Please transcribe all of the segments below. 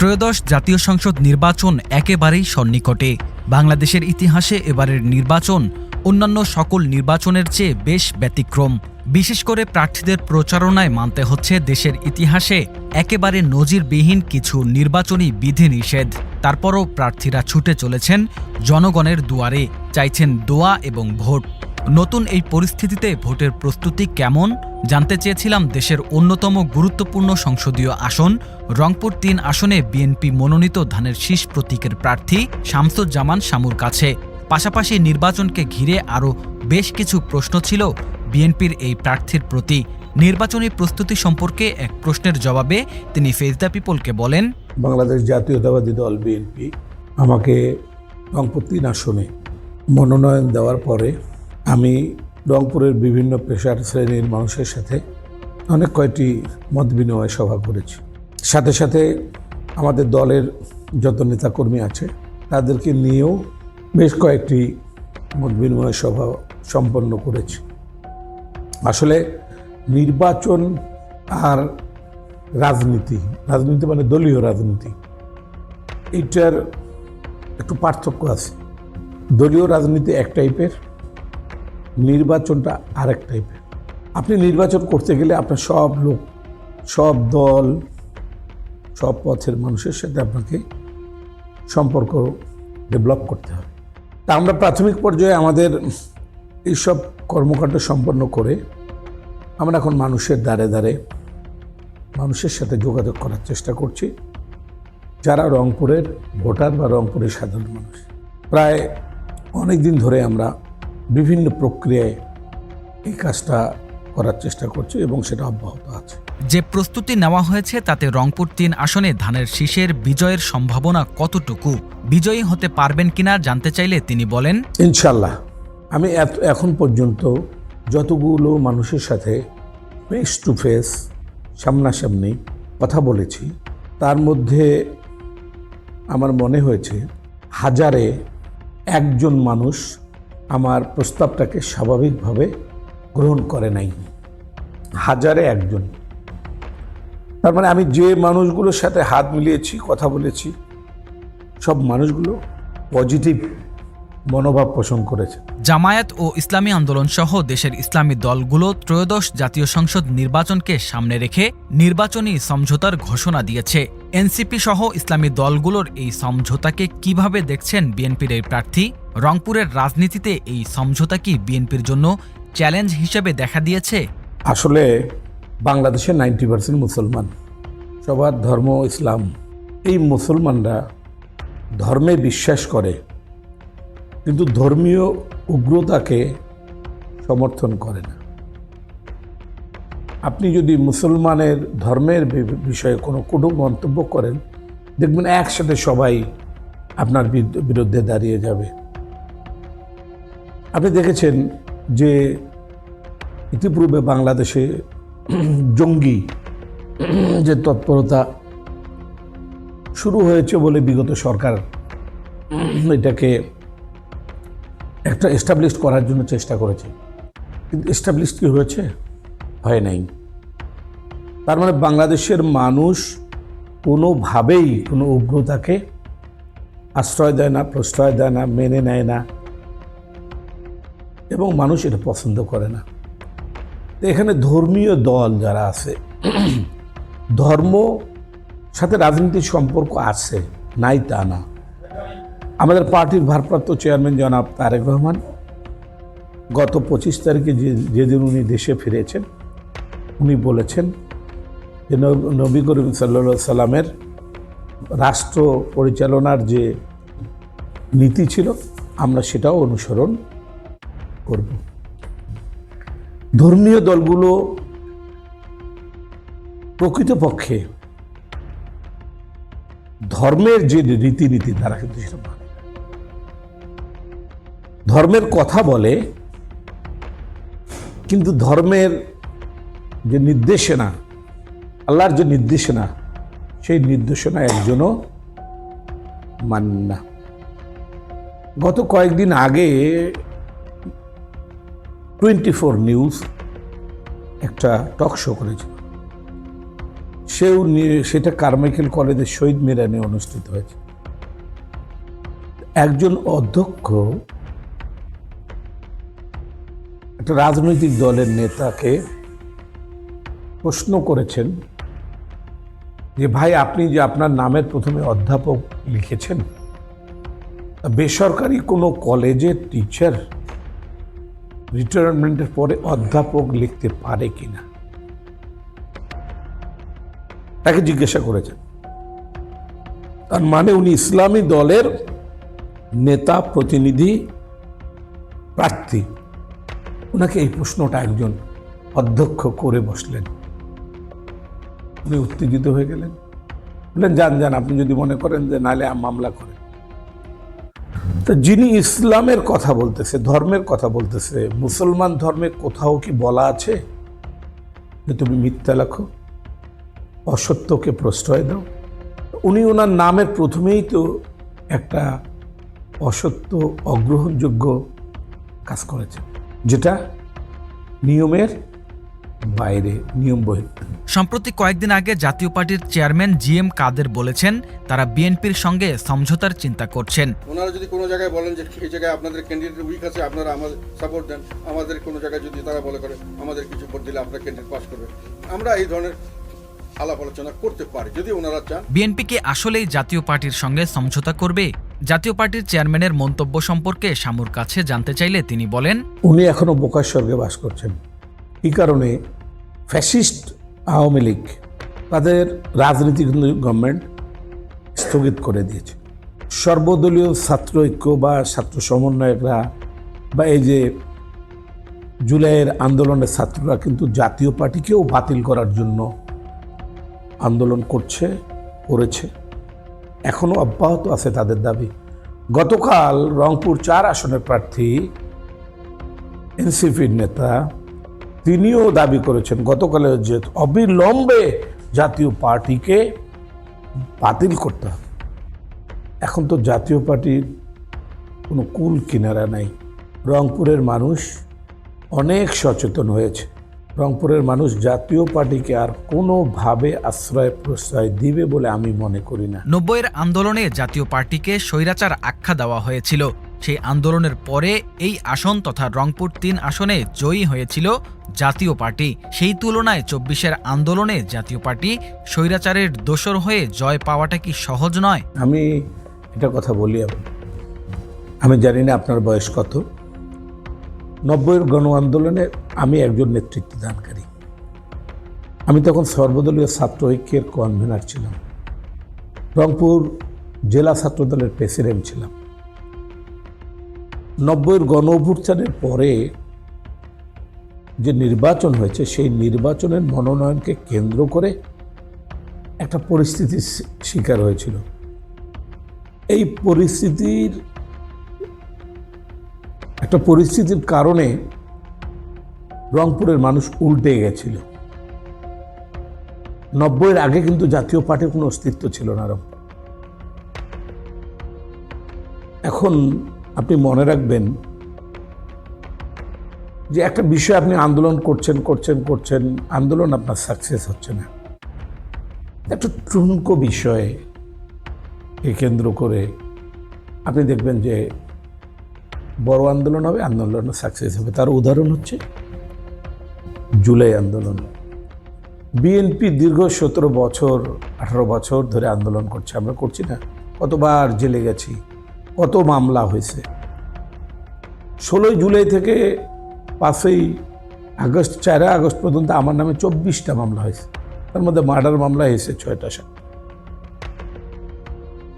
ত্রয়োদশ জাতীয় সংসদ নির্বাচন একেবারেই সন্নিকটে। বাংলাদেশের ইতিহাসে এবারের নির্বাচন অন্যান্য সকল নির্বাচনের চেয়ে বেশ ব্যতিক্রম। বিশেষ করে প্রার্থীদের প্রচারণায় মানতে হচ্ছে দেশের ইতিহাসে একেবারে নজিরবিহীন কিছু নির্বাচনী বিধিনিষেধ। তারপরও প্রার্থীরা ছুটে চলেছেন জনগণের দুয়ারে, চাইছেন দোয়া এবং ভোট। নতুন এই পরিস্থিতিতে ভোটের প্রস্তুতি কেমন জানতে চেয়েছিলাম দেশের অন্যতম গুরুত্বপূর্ণ সংসদীয় আসন রংপুর ৩ আসনে বিএনপি মনোনীত ধানের শীষ প্রতীকের প্রার্থী শামসুজ্জামান শামুর কাছে। পাশাপাশি নির্বাচনকে ঘিরে আরও বেশ কিছু প্রশ্ন ছিল বিএনপির এই প্রার্থীর প্রতি। নির্বাচনী প্রস্তুতি সম্পর্কে এক প্রশ্নের জবাবে তিনি ফেস দ্য পিপলকে বলেন, বাংলাদেশ জাতীয়তাবাদী দল বিএনপি আমাকে রংপুর ৩ আসনে মনোনয়ন দেওয়ার পরে আমি রংপুরের বিভিন্ন পেশার শ্রেণীর মানুষের সাথে অনেক কয়টি মত বিনিময় সভা করেছি। সাথে সাথে আমাদের দলের যত নেতাকর্মী আছে তাদেরকে নিয়েও বেশ কয়েকটি মত বিনিময় সভা সম্পন্ন করেছি। আসলে নির্বাচন আর রাজনীতি মানে দলীয় রাজনীতি, এইটার একটু পার্থক্য আছে। দলীয় রাজনীতি এক টাইপের, নির্বাচনটা আরেক টাইপের। আপনি নির্বাচন করতে গেলে আপনার সব লোক, সব দল, সব পথের মানুষের সাথে আপনাকে সম্পর্ক ডেভেলপ করতে হবে। তা আমরা প্রাথমিক পর্যায়ে আমাদের এইসব কর্মকাণ্ড সম্পন্ন করে আমরা এখন মানুষের দ্বারে দ্বারে মানুষের সাথে যোগাযোগ করার চেষ্টা করছি, যারা রংপুরের ভোটার বা রংপুরের সাধারণ মানুষ। প্রায় অনেক দিন ধরে আমরা বিভিন্ন প্রক্রিয়ায় এই কাজটা করার চেষ্টা করছি এবং সেটা অব্যাহত আছে। যে প্রস্তুতি নেওয়া হয়েছে তাতে রংপুর ৩ আসনে ধানের শীষের বিজয়ের সম্ভাবনা কতটুকু? বিজয়ী হতে পারবেন কিনা জানতে চাইলে তিনি বলেন, ইনশাল্লাহ। আমি এখন পর্যন্ত যতগুলো মানুষের সাথে ফেস টু ফেস, সামনাসামনি কথা বলেছি, তার মধ্যে আমার মনে হয়েছে 1000-এ 1জন মানুষ আমার প্রস্তাবটাকে স্বাভাবিকভাবে গ্রহণ করে নাই। 1000-এ 1জন। তার মানে আমি যে মানুষগুলোর সাথে হাত মিলিয়েছি, কথা বলেছি, সব মানুষগুলো পজিটিভ মনোভাব পোষণ করেছে। জামায়াত ও ইসলামী আন্দোলন সহ দেশের ইসলামী দলগুলো ত্রয়োদশ জাতীয় সংসদ নির্বাচনকে সামনে রেখে নির্বাচনী সমঝোতার ঘোষণা দিয়েছে। এনসিপি সহ ইসলামী দলগুলোর এই সমঝোতাকে কিভাবে দেখছেন বিএনপির এই প্রার্থী? রংপুরের রাজনীতিতে এই সমঝোতা কি বিএনপির জন্য চ্যালেঞ্জ হিসেবে দেখা দিয়েছে? আসলে বাংলাদেশে 90% মুসলমান, সবার ধর্ম ইসলাম। এই মুসলমানরা ধর্মে বিশ্বাস করে কিন্তু ধর্মীয় উগ্রতাকে সমর্থন করে না। আপনি যদি মুসলমানের ধর্মের বিষয়ে কোনো মন্তব্য করেন, দেখবেন একসাথে সবাই আপনার বিরুদ্ধে দাঁড়িয়ে যাবে। আপনি দেখেছেন যে ইতিপূর্বে বাংলাদেশে জঙ্গি যে তৎপরতা শুরু হয়েছে বলে বিগত সরকার এটাকে একটা এস্টাবলিশ করার জন্য চেষ্টা করেছে, কিন্তু এস্টাবলিশ কি হয়েছে? হয় নাই। তার মানে বাংলাদেশের মানুষ কোনোভাবেই কোনো উগ্রতাকে আশ্রয় দেয় না, প্রশ্রয় দেয় না, মেনে নেয় না, এবং মানুষ এটা পছন্দ করে না। এখানে ধর্মীয় দল যারা আছে, ধর্ম সাথে রাজনীতির সম্পর্ক আছে, নাই তা না। আমাদের পার্টির ভারপ্রাপ্ত চেয়ারম্যান জনাব তারেক রহমান গত 25 তারিখে যেদিন উনি দেশে ফিরেছেন, উনি বলেছেন যে নবী করিম সাল্লাল্লাহু আলাইহি সাল্লামের রাষ্ট্র পরিচালনার যে নীতি ছিল আমরা সেটাও অনুসরণ করব। ধর্মীয় দলগুলো প্রকৃতপক্ষে ধর্মের যে রীতিনীতি তারা কিন্তু সেটা মানে ধর্মের কথা বলে, কিন্তু ধর্মের যে নির্দেশনা, আল্লাহর যে নির্দেশনা, সেই নির্দেশনা একজনও মানে না। গত কয়েকদিন আগে 24 নিউজ একটা টক শো করেছিল। সেটা কারমাইকেল কলেজের শহীদ মিনারে অনুষ্ঠিত হয়েছে। একজন অধ্যক্ষ একটা রাজনৈতিক দলের নেতাকে প্রশ্ন করেছেন যে ভাই, আপনি যে আপনার নামের প্রথমে অধ্যাপক লিখেছেন, বেসরকারি কোনো কলেজের টিচার রিটায়ারমেন্টের পরে অধ্যাপক লিখতে পারে কিনা, তাকে জিজ্ঞাসা করেছেন। তার মানে উনি ইসলামী দলের নেতা, প্রতিনিধি, প্রার্থী। ওনাকে এই প্রশ্নটা একজন অধ্যক্ষ করে বসলেন। উনি উত্তেজিত হয়ে গেলেন, বললেন যান যান, আপনি যদি মনে করেন যে নাহলে মামলা করেন। তো যিনি ইসলামের কথা বলতেছে, ধর্মের কথা বলতেছে, মুসলমান ধর্মে কোথাও কি বলা আছে যে তুমি মিথ্যা লেখো, অসত্যকে প্রশ্রয় দাও? উনি ওনার নামের প্রথমেই তো একটা অসত্য, অগ্রহণযোগ্য কাজ করেছেন, যেটা নিয়মের বাইরে, নিয়ম বহির্ভূত। সম্প্রতি কয়েকদিন আগে জাতীয় পার্টির চেয়ারম্যান জিএম কাদের বলেছেন তারা বিএনপির সঙ্গে সমঝোতার চিন্তা করছেন। ওনারা যদি কোনো জায়গায় বলেন যে এই জায়গায় আপনাদের ক্যান্ডিডেট উইক আছে, আপনারা আমাদের সাপোর্ট দেন, আমাদের কোনো জায়গায় যদি তারা বলে করে আমাদের কিছু ভোট দিলে আপনারা ক্যান্ডিডেট পাস করবে, আমরা এই ধরনের আলাপ আলোচনা করতে পারি যদি ওনারা চান। বিএনপি কি আসলেই জাতীয় পার্টির সঙ্গে সমঝোতা করবে? জাতীয় পার্টির চেয়ারম্যানের মন্তব্য সম্পর্কে শামুর কাছে জানতে চাইলে তিনি বলেন, উনি এখনো বোকার স্বর্গে বাস করছেন। এই কারণে ফ্যাসিস্ট আওয়ামী লীগ তাদের রাজনীতিক গভর্নমেন্ট স্থগিত করে দিয়েছে। সর্বদলীয় ছাত্র ঐক্য বা ছাত্র সমন্বয়করা বা এই যে জুলাইয়ের আন্দোলনের ছাত্ররা কিন্তু জাতীয় পার্টিকেও বাতিল করার জন্য আন্দোলন করেছে, এখনো অব্যাহত আছে তাদের দাবি। গতকাল রংপুর 4 আসনের প্রার্থী এনসিপির নেতা তিনিও দাবি করেছেন গতকালে যে অবিলম্বে জাতীয় পার্টিকে বাতিল করতে হবে। এখন তো জাতীয় পার্টির কোনো কুল কিনারা নাই। রংপুরের মানুষ অনেক সচেতন হয়েছে। রংপুরের মানুষ জাতীয় পার্টিকে আর কোনোভাবে আশ্রয় প্রশ্রয় দিবে বলে আমি মনে করি না। 90-এর আন্দোলনে জাতীয় পার্টিকে স্বৈরাচার আখ্যা দেওয়া হয়েছিল। সেই আন্দোলনের পরে এই আসন তথা রংপুর 3 আসনে জয়ী হয়েছিল জাতীয় পার্টি। সেই তুলনায় 24-এর আন্দোলনে জাতীয় পার্টি স্বৈরাচারের দোসর হয়ে জয় পাওয়াটা কি সহজ নয়? আমি এটা কথা বলি, আমি জানি না আপনার বয়স কত। 90-এর গণ আন্দোলনে আমি একজন নেতৃত্ব দানকারী। আমি তখন সর্বদলীয় ছাত্র ঐক্যের কনভেনার ছিলাম, রংপুর জেলা ছাত্র দলের প্রেসিডেন্ট ছিলাম। 90-এর গণ অভ্যুত্থানের পরে যে নির্বাচন হয়েছে, সেই নির্বাচনের মনোনয়নকে কেন্দ্র করে একটা পরিস্থিতির শিকার হয়েছিল। এই পরিস্থিতির কারণে রংপুরের মানুষ উল্টে গেছিল। 90-এর আগে কিন্তু জাতীয় পার্টির কোনো অস্তিত্ব ছিল না রংপুর। এখন আপনি মনে রাখবেন যে একটা বিষয় আপনি আন্দোলন করছেন, আন্দোলন আপনার সাকসেস হচ্ছে না। একটা ঠুনকো বিষয়ে কেন্দ্র করে আপনি দেখবেন যে বড় আন্দোলন হবে, আন্দোলন সাকসেস হবে। তার উদাহরণ হচ্ছে জুলাই আন্দোলন। বিএনপি দীর্ঘ 17 বছর 18 বছর ধরে আন্দোলন করছে, আমরা করছি না? কতবার জেলে গেছি, কত মামলা হয়েছে। 16 জুলাই থেকে 5 আগস্ট 4 আগস্ট পর্যন্ত আমার নামে 24টা মামলা হয়েছে। তার মধ্যে মার্ডার মামলা হয়েছে 6টা।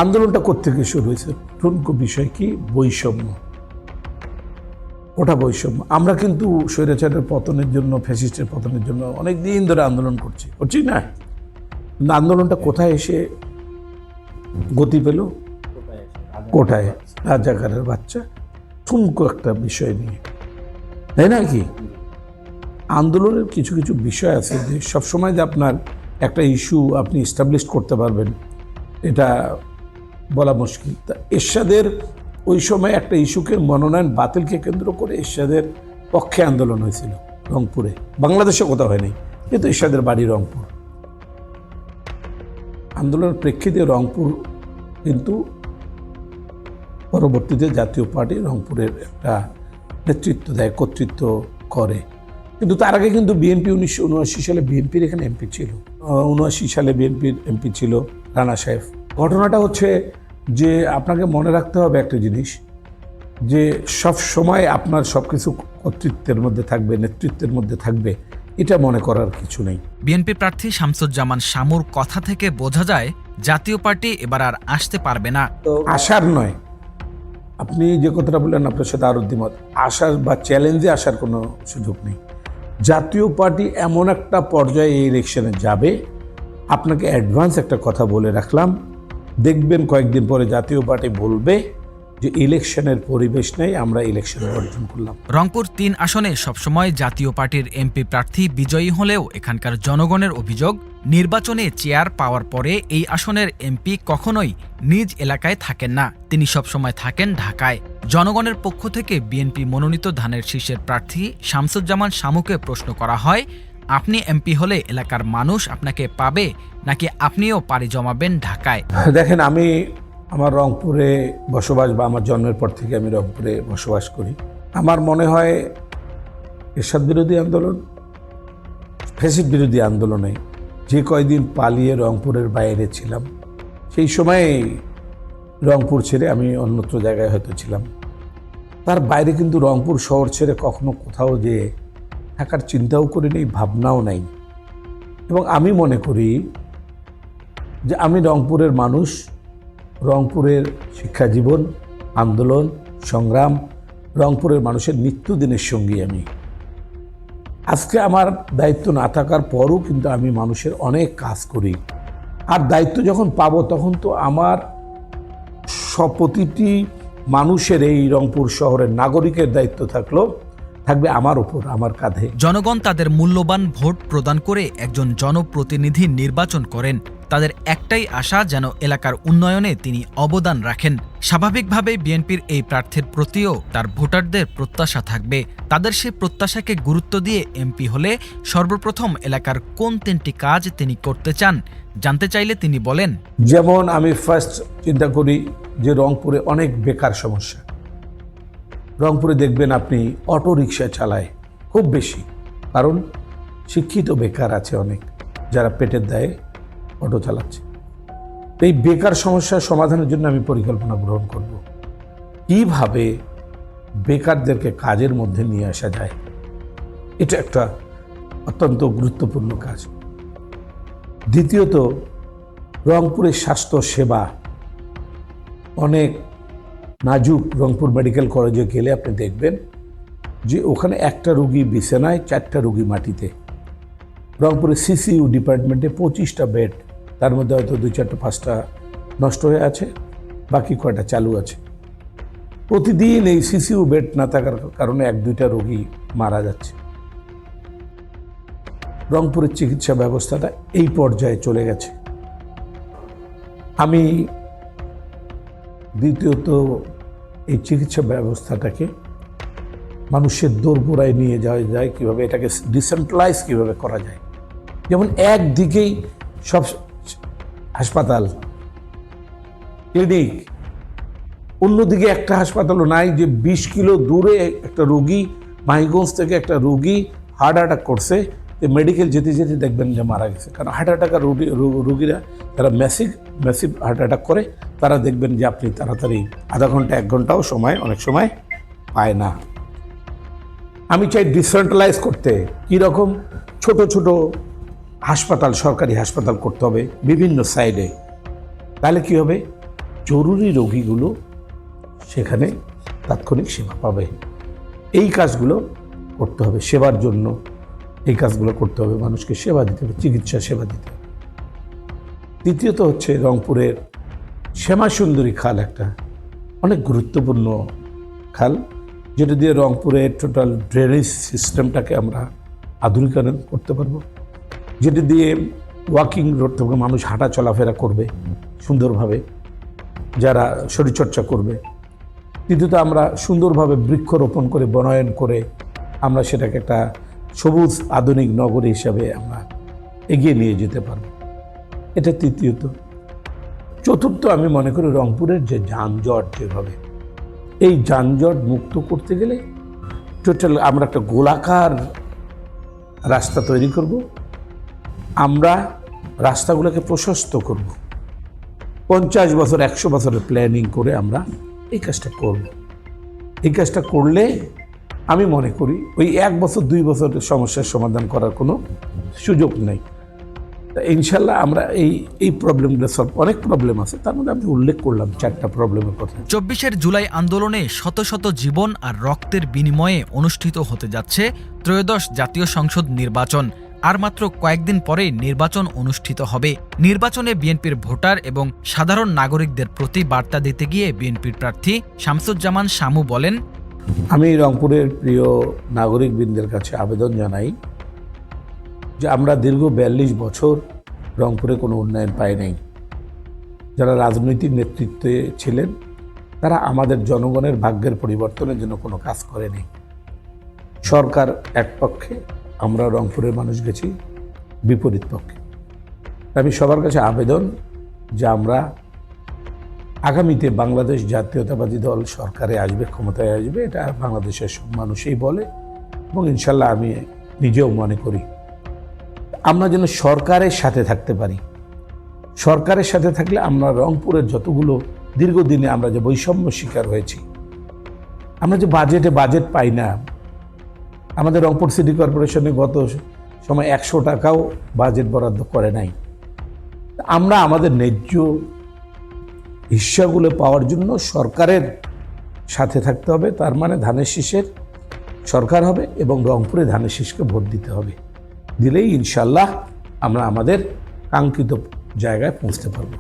আন্দোলনটা কোত্থেকে শুরু হয়েছে? ঠুনকো বিষয় কি? বৈষম্য। ওটা বৈষম্য। আমরা কিন্তু স্বৈরাচারের পতনের জন্য, ফ্যাসিস্টের পতনের জন্য অনেক দিন ধরে আন্দোলন করছি না? কিন্তু আন্দোলনটা কোথায় এসে গতি পেল? কোটায় রাজাকারের বাচ্চা ঠুনকো একটা বিষয় নিয়ে, তাই না? কি আন্দোলনের কিছু কিছু বিষয় আছে যে সবসময় যে আপনার একটা ইস্যু আপনি এস্টাবলিশ করতে পারবেন এটা বলা মুশকিল। তা এরশাদের ওই সময় একটা ইস্যুকে, মনোনয়ন বাতিলকে কেন্দ্র করে এরশাদের পক্ষে আন্দোলন হয়েছিল রংপুরে। বাংলাদেশে কোথাও হয়নি, কিন্তু এরশাদের বাড়ি রংপুর। আন্দোলনের প্রেক্ষিতে রংপুর কিন্তু পরবর্তীতে জাতীয় পার্টি রংপুরের একটা নেতৃত্ব দেয়, কর্তৃত্ব করে। কিন্তু তার আগে কিন্তু বিএনপি 1979 সালে বিএনপির এখানে এমপি ছিল, 79 সালে বিএনপির এমপি ছিল রানা সাহেব। ঘটনাটা হচ্ছে যে আপনাকে মনে রাখতে হবে একটা জিনিস, যে সব সময় আপনার সব কিছু কর্তৃত্বের মধ্যে থাকবে, নেতৃত্বের মধ্যে থাকবে, এটা মনে করার কিছু নেই। বিএনপি প্রার্থী শামসুজ্জামান শামুর কথা থেকে বোঝা যায় জাতীয় পার্টি এবার আর আসতে পারবে না। আশার নয়, আপনি যে কথাটা বললেন আপনার সাথে আরও দ্বিমত, আসার বা চ্যালেঞ্জে আসার কোনো সুযোগ নেই। জাতীয় পার্টি এমন একটা পর্যায়ে এই ইলেকশনে যাবে, আপনাকে অ্যাডভান্স একটা কথা বলে রাখলাম, দেখবেন কয়েকদিন পরে জাতীয় পার্টি বলবে যে ইলেকশনের পরিবেশ নেই, আমরা ইলেকশন অর্জন করলাম। রংপুর 3 আসনে সবসময় জাতীয় পার্টির এমপি প্রার্থী বিজয়ী হলেও এখানকার জনগণের অভিযোগ, নির্বাচনে চেয়ার পাওয়ার পরে এই আসনের এমপি কখনোই নিজ এলাকায় থাকেন না, তিনি সবসময় থাকেন ঢাকায়। জনগণের পক্ষ থেকে বিএনপি মনোনীত ধানের শীষের প্রার্থী শামসুজ্জামান শামুকে প্রশ্ন করা হয়, আপনি এমপি হলে এলাকার মানুষ আপনাকে পাবে নাকি আপনিও পাড়ি জমাবেন ঢাকায়? দেখেন, আমি আমার রংপুরে বসবাস বা আমার জন্মের পর থেকে আমি রংপুরে বসবাস করি। আমার মনে হয় এরশাদ বিরোধী আন্দোলন, ফ্যাসিস্ট বিরোধী আন্দোলনে যে কয়দিন পালিয়ে রংপুরের বাইরে ছিলাম, সেই সময়ে রংপুর ছেড়ে আমি অন্যত্র জায়গায় হয়তো ছিলাম। তার বাইরে কিন্তু রংপুর শহর ছেড়ে কখনো কোথাও যে থাকার চিন্তাও করি নেই, ভাবনাও নাই। এবং আমি মনে করি যে আমি রংপুরের মানুষ, রংপুরের শিক্ষা জীবন, আন্দোলন, সংগ্রাম, রংপুরের মানুষের নিত্যদিনের সঙ্গী আমি। আজকে আমার দায়িত্ব না থাকার পরও কিন্তু আমি মানুষের অনেক কাজ করি। আর দায়িত্ব যখন পাবো তখন তো আমার প্রতিটি মানুষের, এই রংপুর শহরের নাগরিকের দায়িত্ব থাকবে আমার উপর, আমার কাঁধে। জনগণ তাদের মূল্যবান ভোট প্রদান করে একজন জনপ্রতিনিধি নির্বাচন করেন। তাদের একটাই আশা যেন এলাকার উন্নয়নে তিনি অবদান রাখেন। স্বাভাবিকভাবেই বিএনপির এই প্রার্থীর প্রতিও তার ভোটারদের প্রত্যাশা থাকবে। তাদের সেই প্রত্যাশাকে গুরুত্ব দিয়ে এমপি হলে সর্বপ্রথম এলাকার কোন 3টি কাজ তিনি করতে চান জানতে চাইলে তিনি বলেন, যেমন আমি ফার্স্ট চিন্তা করি যে রংপুরে অনেক বেকার সমস্যা। রংপুরে দেখবেন আপনি অটো রিক্সা চালায় খুব বেশি, কারণ শিক্ষিত বেকার আছে অনেক, যারা পেটের দায়ে অটো চালাচ্ছে। এই বেকার সমস্যার সমাধানের জন্য আমি পরিকল্পনা গ্রহণ করব, কিভাবে বেকারদেরকে কাজের মধ্যে নিয়ে আসা যায়। এটা একটা অত্যন্ত গুরুত্বপূর্ণ কাজ। দ্বিতীয়ত, রংপুরের স্বাস্থ্য সেবা অনেক নাজুক। রংপুর মেডিকেল কলেজে গেলে আপনি দেখবেন যে ওখানে একটা রুগী বিছানায়, 4টা রুগী মাটিতে। রংপুরের সিসিইউ ডিপার্টমেন্টে 25টা বেড, তার মধ্যে হয়তো 2, 4, 5টা নষ্ট হয়ে আছে, বাকি কয়টা চালু আছে। প্রতিদিন এই সিসিইউ বেড না থাকার কারণে 1-2টা রোগী মারা যাচ্ছে। রংপুরের চিকিৎসা ব্যবস্থাটা এই পর্যায়ে চলে গেছে। আমি দ্বিতীয়ত এই চিকিৎসা ব্যবস্থাটাকে মানুষের দোরগোড়ায় নিয়ে যাওয়া যায়, কীভাবে এটাকে ডিসেন্ট্রালাইজ কীভাবে করা যায়। যেমন একদিকেই সব হাসপাতাল, ক্লিনিক, অন্যদিকে একটা হাসপাতালও নাই যে 20 কিলো দূরে একটা রোগী, মাহিগঞ্জ থেকে একটা রোগী হার্ট অ্যাটাক করছে, মেডিকেল যেতে যেতে দেখবেন যে মারা গেছে। কারণ হার্ট অ্যাটাকের রোগীরা তারা ম্যাসিভ হার্ট অ্যাটাক করে, তারা দেখবেন যে আপনি তাড়াতাড়ি আধা ঘন্টা 1 ঘন্টাও সময় অনেক সময় পায় না। আমি চাই ডিসেন্ট্রালাইজ করতে। কীরকম? ছোট ছোট হাসপাতাল, সরকারি হাসপাতাল করতে হবে বিভিন্ন সাইডে। তাহলে কী হবে? জরুরি রোগীগুলো সেখানে তাৎক্ষণিক সেবা পাবে। এই কাজগুলো করতে হবে সেবার জন্য, এই কাজগুলো করতে হবে, মানুষকে সেবা দিতে হবে, চিকিৎসা সেবা দিতে হবে। দ্বিতীয়ত হচ্ছে রংপুরের শ্যামাসুন্দরী খাল, একটা অনেক গুরুত্বপূর্ণ খাল, যেটা দিয়ে রংপুরের টোটাল ড্রেনেজ সিস্টেমটাকে আমরা আধুনিকায়ন করতে পারবো, যেটা দিয়ে ওয়াকিং রোড থেকে মানুষ হাঁটা চলাফেরা করবে সুন্দরভাবে, যারা শরীরচর্চা করবে। তৃতীয়ত, আমরা সুন্দরভাবে বৃক্ষরোপণ করে, বনায়ন করে আমরা সেটাকে একটা সবুজ আধুনিক নগরী হিসাবে আমরা এগিয়ে নিয়ে যেতে পারব। এটা তৃতীয়ত। চতুর্থ, আমি মনে করি রংপুরের যে যানজট যেভাবে, এই যানজট মুক্ত করতে গেলে টোটাল আমরা একটা গোলাকার রাস্তা তৈরি করব। আমরা রাস্তাগুলোকে প্রশস্ত করব। 50 বছর 100 বছরের প্ল্যানিং করে আমরা এই কাজটা করব। এই কাজটা করলে আমি মনে করি ওই 1 বছর 2 বছরের সমস্যার সমাধান করার কোনো সুযোগ নেই। ইনশাল্লাহ আমরা এই প্রবলেমগুলো সলভ, অনেক প্রবলেম আছে, তার মধ্যে আমি উল্লেখ করলাম 4টা প্রবলেমের কথা। 24 জুলাই আন্দোলনে শত শত জীবন আর রক্তের বিনিময়ে অনুষ্ঠিত হতে যাচ্ছে ত্রয়োদশ জাতীয় সংসদ নির্বাচন। আর মাত্র কয়েকদিন পরে নির্বাচন অনুষ্ঠিত হবে। নির্বাচনে বিএনপির ভোটার এবং সাধারণ নাগরিকদের প্রতি বার্তা দিতে গিয়ে বিএনপির প্রার্থী শামসুজ্জামান শামু বলেন, আমি রংপুরের প্রিয় নাগরিকবৃন্দের কাছে আবেদন জানাই যে আমরা দীর্ঘ 42 বছর রংপুরে কোনো উন্নয়ন পাই নাই। যারা রাজনৈতিক নেতৃত্বে ছিলেন তারা আমাদের জনগণের ভাগ্যের পরিবর্তনের জন্য কোনো কাজ করেনি। সরকার এক পক্ষে, আমরা রংপুরের মানুষ গেছি বিপরীত পক্ষে। আমি সবার কাছে আবেদন যে আমরা আগামীতে বাংলাদেশ জাতীয়তাবাদী দল সরকারে আসবে, ক্ষমতায় আসবে, এটা বাংলাদেশের সব মানুষই বলে এবং ইনশাল্লাহ আমি নিজেও মনে করি। আমরা যেন সরকারের সাথে থাকতে পারি। সরকারের সাথে থাকলে আমরা রংপুরের যতগুলো দীর্ঘদিনে আমরা যে বৈষম্য শিকার হয়েছি, আমরা যে বাজেট পাই না, আমাদের রংপুর সিটি কর্পোরেশনে গত সময় 100 টাকাও বাজেট বরাদ্দ করে নাই। আমরা আমাদের ন্যায্য হিস্সাগুলো পাওয়ার জন্য সরকারের সাথে থাকতে হবে। তার মানে ধানের শীষের সরকার হবে এবং রংপুরে ধানের শীষকে ভোট দিতে হবে। দিলেই ইনশাল্লাহ আমরা আমাদের কাঙ্ক্ষিত জায়গায় পৌঁছতে পারবো।